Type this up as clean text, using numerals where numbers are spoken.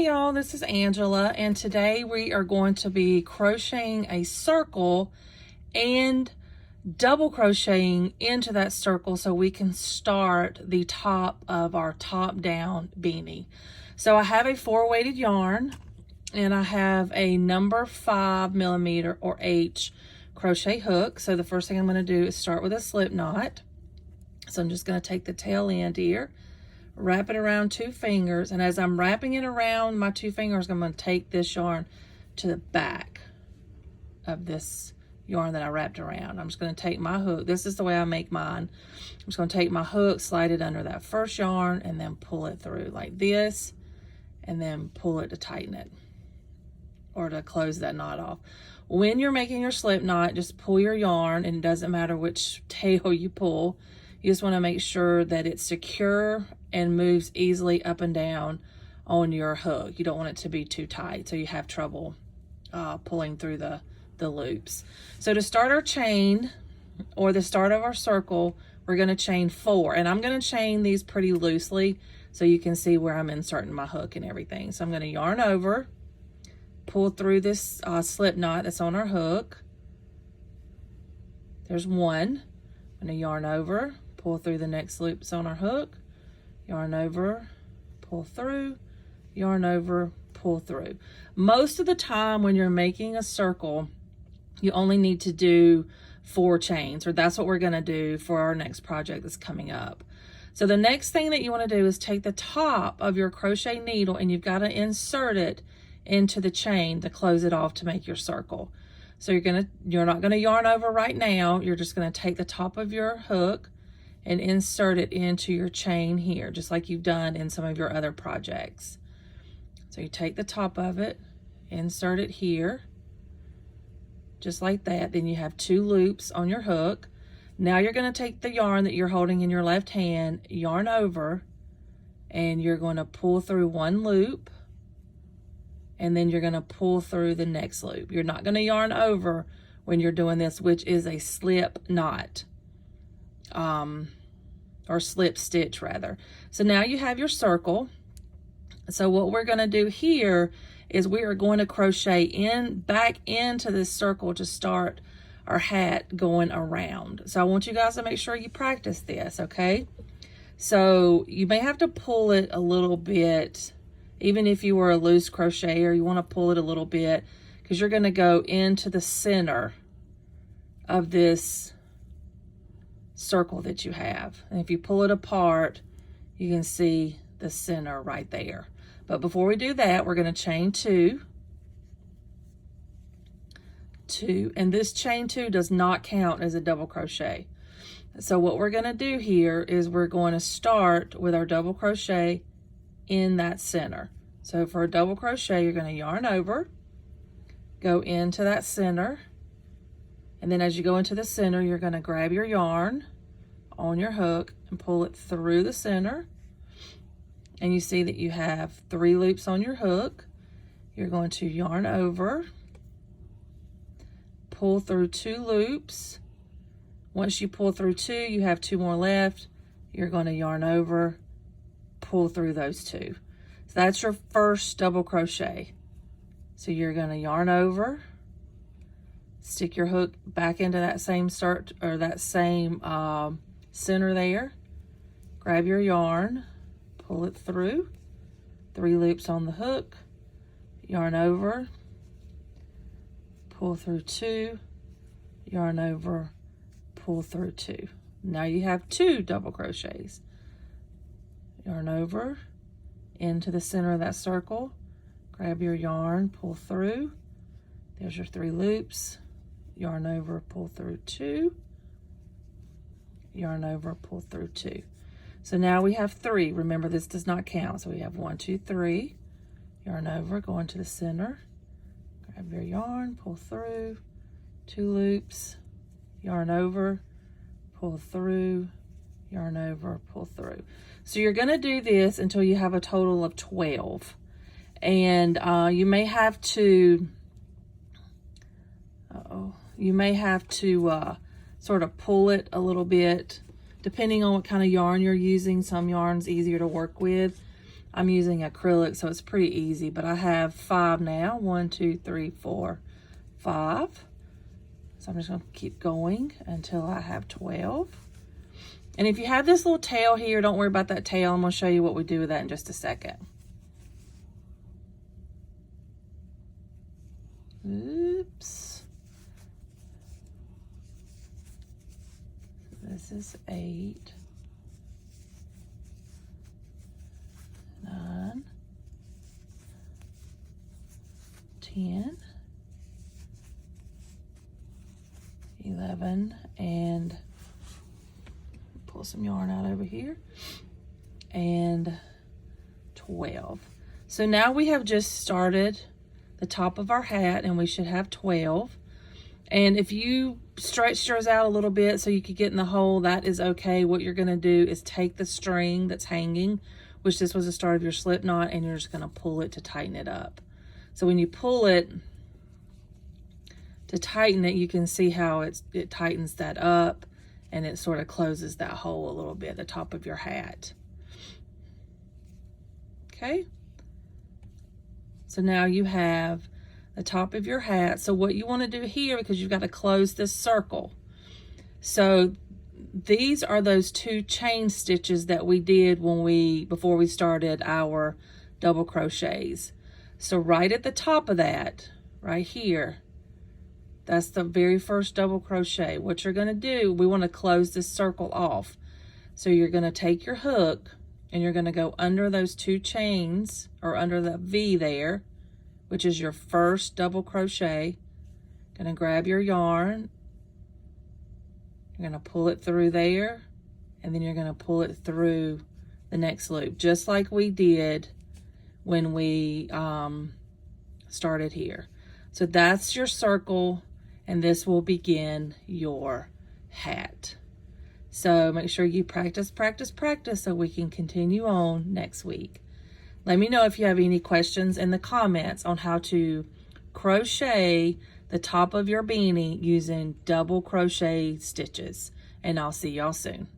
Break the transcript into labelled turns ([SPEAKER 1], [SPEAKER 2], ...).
[SPEAKER 1] y'all, this is Angela, and today we are going to be crocheting a circle and double crocheting into that circle so we can start the top of our top down beanie. So I have a 4-weighted yarn and I have a number 5mm or H crochet hook. So the first thing I'm going to do is start with a slip knot. So I'm just going to take the tail end here, wrap it around 2 fingers, and as I'm wrapping it around my 2 fingers, I'm going to take this yarn to the back of this yarn that I wrapped around. I'm just going to take my hook. This is the way I make mine. I'm just going to take my hook, slide it under that first yarn, and then pull it through like this, and then pull it to tighten it or to close that knot off. When you're making your slip knot, just pull your yarn, and it doesn't matter which tail you pull. You just want to make sure that it's secure and moves easily up and down on your hook. You don't want it to be too tight so you have trouble pulling through the loops. So to start our chain, or the start of our circle, we're going to chain 4, and I'm going to chain these pretty loosely so you can see where I'm inserting my hook and everything. So I'm going to yarn over, pull through this slip knot that's on our hook. There's 1. I'm going to yarn over, pull through the next loops on our hook, yarn over, pull through, yarn over, pull through. Most of the time when you're making a circle, you only need to do 4 chains, or that's what we're going to do for our next project that's coming up. So the next thing that you want to do is take the top of your crochet needle, and you've got to insert it into the chain to close it off to make your circle. So you're not going to yarn over right now. You're just going to take the top of your hook and insert it into your chain here, just like you've done in some of your other projects. So you take the top of it, insert it here, just like that. Then you have 2 loops on your hook. Now you're going to take the yarn that you're holding in your left hand, yarn over, and you're going to pull through 1 loop, and then you're going to pull through the next loop. You're not going to yarn over when you're doing this, which is a slip knot, or slip stitch rather. So now you have your circle. So what we're going to do here is we are going to crochet back into this circle to start our hat going around. So I want you guys to make sure you practice this, okay? So you may have to pull it a little bit. Even if you were a loose crocheter, you want to pull it a little bit, because you're going to go into the center of this circle that you have. And if you pull it apart, you can see the center right there. But before we do that, we're going to chain 2, and this chain 2 does not count as a double crochet. So what we're going to do here is we're going to start with our double crochet in that center. So for a double crochet, you're going to yarn over, go into that center, and then as you go into the center, you're going to grab your yarn on your hook and pull it through the center. And you see that you have 3 loops on your hook. You're going to yarn over, pull through 2 loops. Once you pull through 2, you have 2 more left. You're going to yarn over, pull through those 2. So that's your first double crochet. So you're going to yarn over, stick your hook back into that same start, or that same center there, grab your yarn, pull it through, 3 loops on the hook, yarn over, pull through 2, yarn over, pull through 2. Now you have 2 double crochets. Yarn over into the center of that circle, grab your yarn, pull through, there's your 3 loops, yarn over, pull through 2, yarn over, pull through 2. So now we have 3. Remember, this does not count. So we have 1, 2, 3, yarn over, go into the center, grab your yarn, pull through, 2 loops, yarn over, pull through, yarn over, pull through. So you're going to do this until you have a total of 12. And you may have to sort of pull it a little bit depending on what kind of yarn you're using. Some yarn's easier to work with. I'm using acrylic, so it's pretty easy, but I have 5 now. 1, 2, 3, 4, 5. So I'm just gonna keep going until I have 12. And if you have this little tail here, don't worry about that tail. I'm gonna show you what we do with that in just a second. Oops. This is 8, 9, 10, 11, and pull some yarn out over here, and 12. So now we have just started the top of our hat, and we should have 12. And if you stretched yours out a little bit so you could get in the hole, that is okay. What you're going to do is take the string that's hanging, which this was the start of your slip knot, and you're just going to pull it to tighten it up. So when you pull it to tighten it, you can see how it tightens that up, and it sort of closes that hole a little bit at the top of your hat. Okay? So now you have the top of your hat. So what you want to do here, because you've got to close this circle. So these are those 2 chain stitches that we did before we started our double crochets. So right at the top of that, right here, that's the very first double crochet. What you're going to do, we want to close this circle off. So you're going to take your hook and you're going to go under those 2 chains, or under the V there, which is your first double crochet. Gonna grab your yarn, you're gonna pull it through there, and then you're gonna pull it through the next loop, just like we did when we started here. So that's your circle, and this will begin your hat. So make sure you practice, practice, practice so we can continue on next week. Let me know if you have any questions in the comments on how to crochet the top of your beanie using double crochet stitches. And I'll see y'all soon.